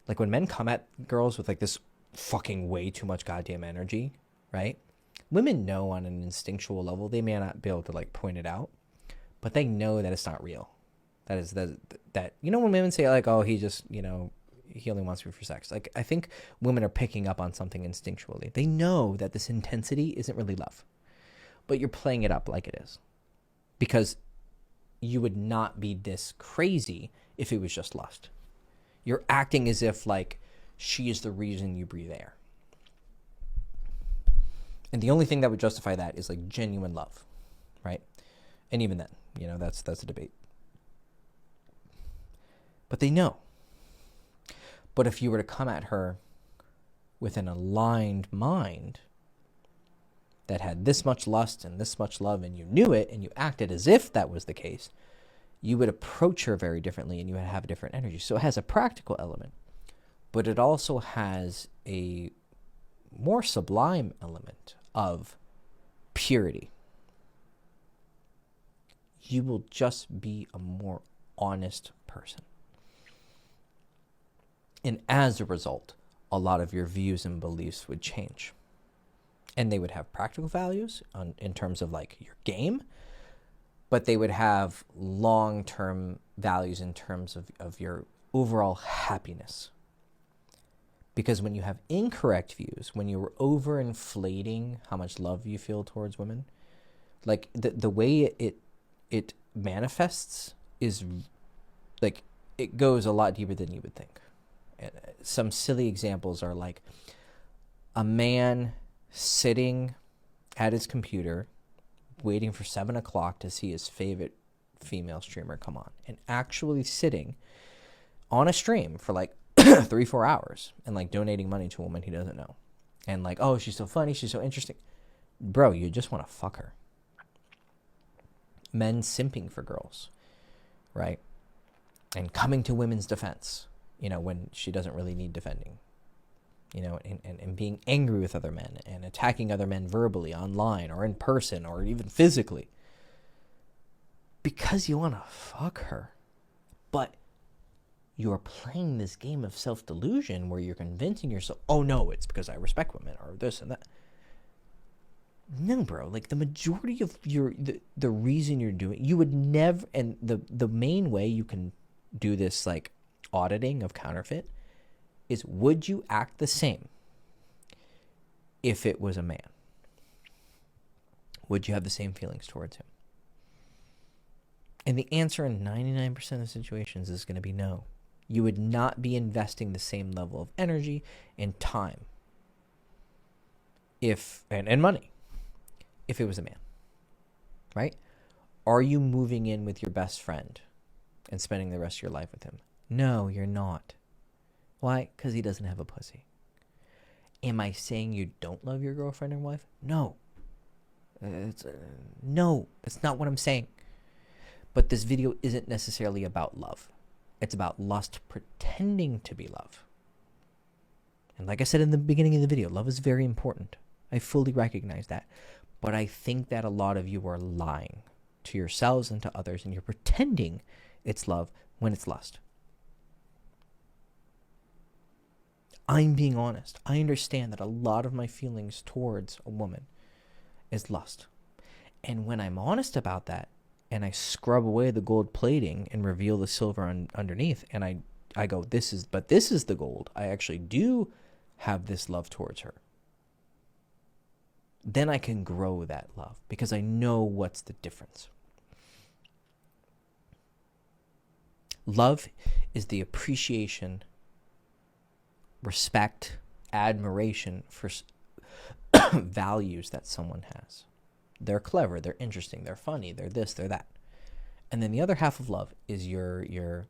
Like when men come at girls with like this fucking way too much goddamn energy, right? Women know on an instinctual level, they may not be able to like point it out, but they know that it's not real. That you know, when women say like, oh, he just, you know, he only wants me for sex. Like, I think women are picking up on something instinctually. They know that this intensity isn't really love, but you're playing it up like it is, because you would not be this crazy if it was just lust. You're acting as if like she is the reason you breathe air. And the only thing that would justify that is like genuine love, right? And even then, you know, that's a debate. But they know. But if you were to come at her with an aligned mind that had this much lust and this much love, and you knew it, and you acted as if that was the case, you would approach her very differently, and you would have a different energy. So it has a practical element, but it also has a more sublime element of purity. You will just be a more honest person. And as a result, a lot of your views and beliefs would change. And they would have practical values in terms of like your game, but they would have long-term values in terms of your overall happiness. Because when you have incorrect views, when you're overinflating how much love you feel towards women, like the way it manifests is like, it goes a lot deeper than you would think. Some silly examples are like a man sitting at his computer waiting for 7 o'clock to see his favorite female streamer come on, and actually sitting on a stream for like 3-4 hours and like donating money to a woman he doesn't know, and like, oh, she's so funny, she's so interesting. Bro, you just want to fuck her. Men simping for girls, right? And coming to women's defense, you know, when she doesn't really need defending, you know, and being angry with other men and attacking other men verbally, online or in person or even physically, because you want to fuck her. But you're playing this game of self-delusion where you're convincing yourself, oh no, it's because I respect women or this and that. No, bro, like the majority of the reason you're doing, you would never, and the main way you can do this like auditing of counterfeit is, would you act the same if it was a man? Would you have the same feelings towards him? And the answer in 99% of situations is going to be no. You would not be investing the same level of energy and time and money if it was a man, right? Are you moving in with your best friend and spending the rest of your life with him? No, you're not. Why? Because he doesn't have a pussy. Am I saying you don't love your girlfriend and wife? No. No, that's not what I'm saying. But this video isn't necessarily about love. It's about lust pretending to be love. And like I said in the beginning of the video, love is very important. I fully recognize that. But I think that a lot of you are lying to yourselves and to others, and you're pretending it's love when it's lust. I'm being honest. I understand that a lot of my feelings towards a woman is lust. And when I'm honest about that, and I scrub away the gold plating and reveal the silver underneath, and I go, this is the gold. I actually do have this love towards her. Then I can grow that love because I know what's the difference. Love is the appreciation, respect, admiration for values that someone has. They're clever, they're interesting, they're funny, they're this, they're that. And then the other half of love is your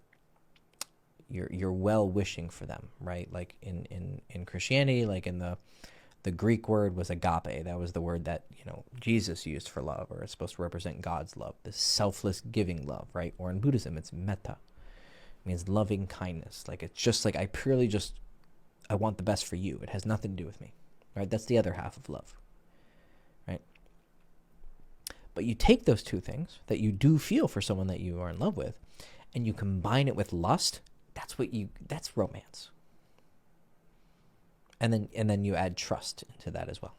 well-wishing for them, right? Like in Christianity, like in the Greek word was agape. That was the word that, you know, Jesus used for love, or it's supposed to represent God's love, this selfless giving love, right? Or in Buddhism, it's metta. It means loving kindness. Like, it's just like, I want the best for you. It has nothing to do with me, right? That's the other half of love, right? But you take those two things that you do feel for someone that you are in love with, and you combine it with lust, that's romance. And then you add trust into that as well.